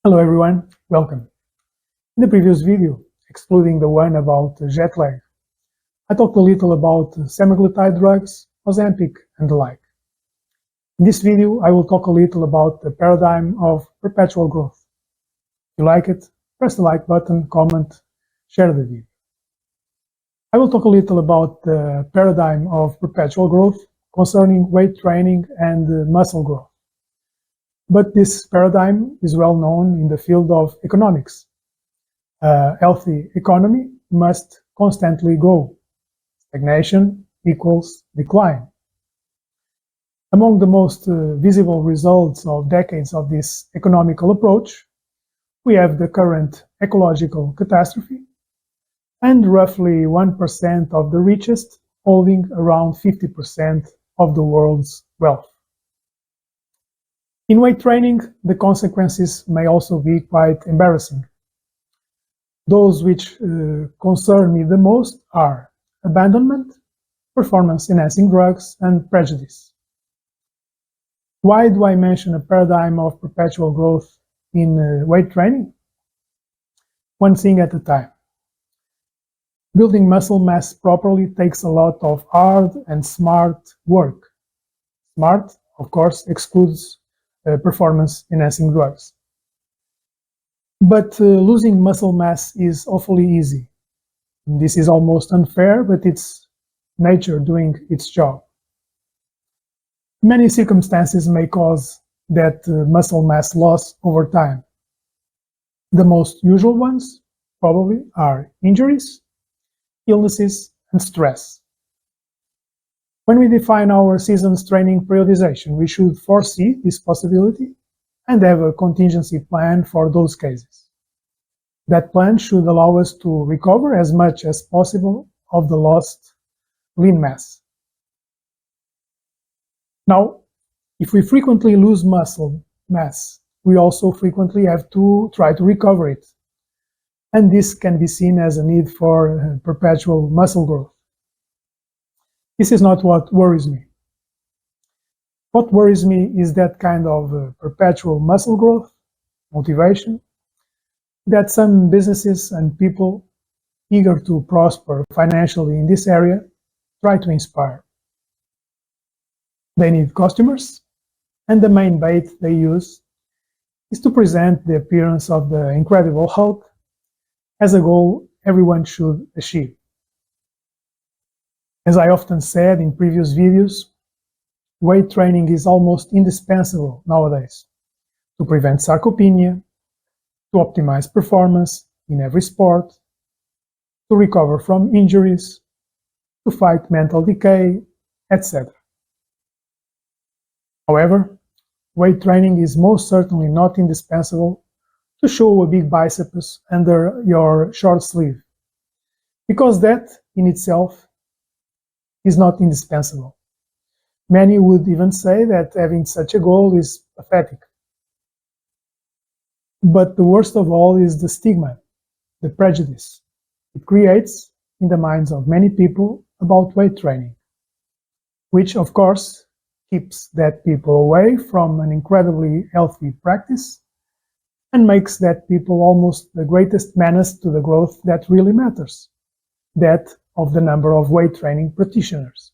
Hello everyone, welcome. In the previous video, excluding the one about jet lag, I talked a little about semaglutide drugs, Ozempic, and the like. In this video, I will talk a little about the paradigm of perpetual growth. If you like it, press the like button, comment, share the video. I will talk a little about the paradigm of perpetual growth concerning weight training and muscle growth. But this paradigm is well known in the field of economics. A healthy economy must constantly grow. Stagnation equals decline. Among the most visible results of decades of this economical approach, we have the current ecological catastrophe and roughly 1% of the richest holding around 50% of the world's wealth. In weight training, the consequences may also be quite embarrassing. Those which concern me the most are abandonment, performance-enhancing drugs, and prejudice. Why do I mention a paradigm of perpetual growth in weight training? One thing at a time. Building muscle mass properly takes a lot of hard and smart work. Smart, of course, excludes performance-enhancing drugs. But losing muscle mass is awfully easy. This is almost unfair, but it's nature doing its job. Many circumstances may cause that muscle mass loss over time. The most usual ones probably are injuries, illnesses, and stress. When we define our season's training periodization, we should foresee this possibility and have a contingency plan for those cases. That plan should allow us to recover as much as possible of the lost lean mass. Now, if we frequently lose muscle mass, we also frequently have to try to recover it. And this can be seen as a need for perpetual muscle growth. This is not what worries me. What worries me is that kind of perpetual muscle growth, motivation, that some businesses and people eager to prosper financially in this area try to inspire. They need customers, and the main bait they use is to present the appearance of the Incredible Hulk as a goal everyone should achieve. As I often said in previous videos, weight training is almost indispensable nowadays to prevent sarcopenia, to optimize performance in every sport, to recover from injuries, to fight mental decay, etc. However, weight training is most certainly not indispensable to show a big biceps under your short sleeve, because that in itself is not indispensable. Many would even say that having such a goal is pathetic. But the worst of all is the stigma, the prejudice it creates in the minds of many people about weight training, which of course keeps that people away from an incredibly healthy practice and makes that people almost the greatest menace to the growth that really matters, that of the number of weight training practitioners.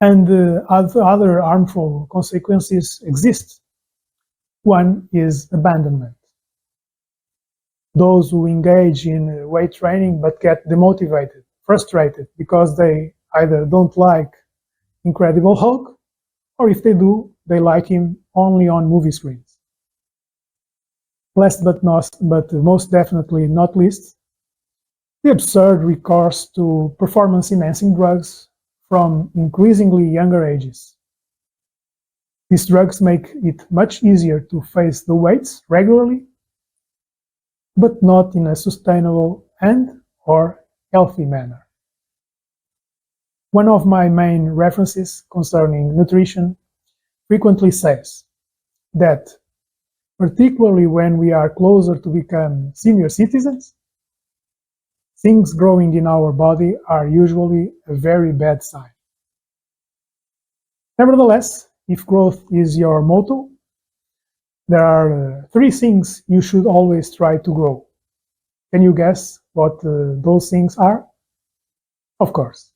And other harmful consequences exist. One is abandonment. Those who engage in weight training but get demotivated, frustrated, because they either don't like Incredible Hulk, or if they do, they like him only on movie screens. Last but most definitely not least, the absurd recourse to performance-enhancing drugs from increasingly younger ages. These drugs make it much easier to face the weights regularly, but not in a sustainable and/or healthy manner. One of my main references concerning nutrition frequently says that, particularly when we are closer to become senior citizens, things growing in our body are usually a very bad sign. Nevertheless, if growth is your motto, there are 3 things you should always try to grow. Can you guess what those things are? Of course,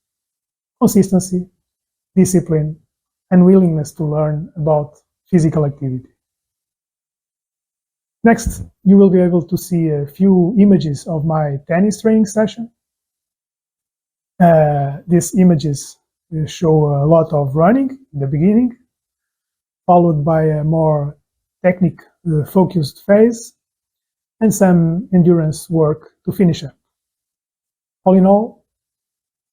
consistency, discipline, and willingness to learn about physical activity. Next, you will be able to see a few images of my tennis training session. These images show a lot of running in the beginning, followed by a more technique-focused phase, and some endurance work to finish up. All in all,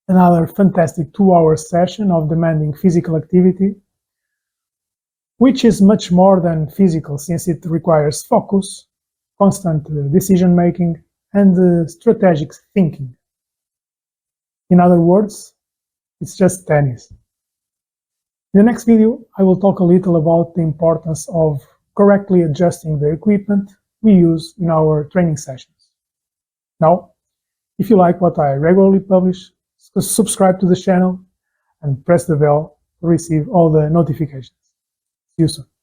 another fantastic 2-hour session of demanding physical activity, which is much more than physical since it requires focus, constant decision-making, and strategic thinking. In other words, it's just tennis. In the next video, I will talk a little about the importance of correctly adjusting the equipment we use in our training sessions. Now, if you like what I regularly publish, subscribe to the channel and press the bell to receive all the notifications. See you soon.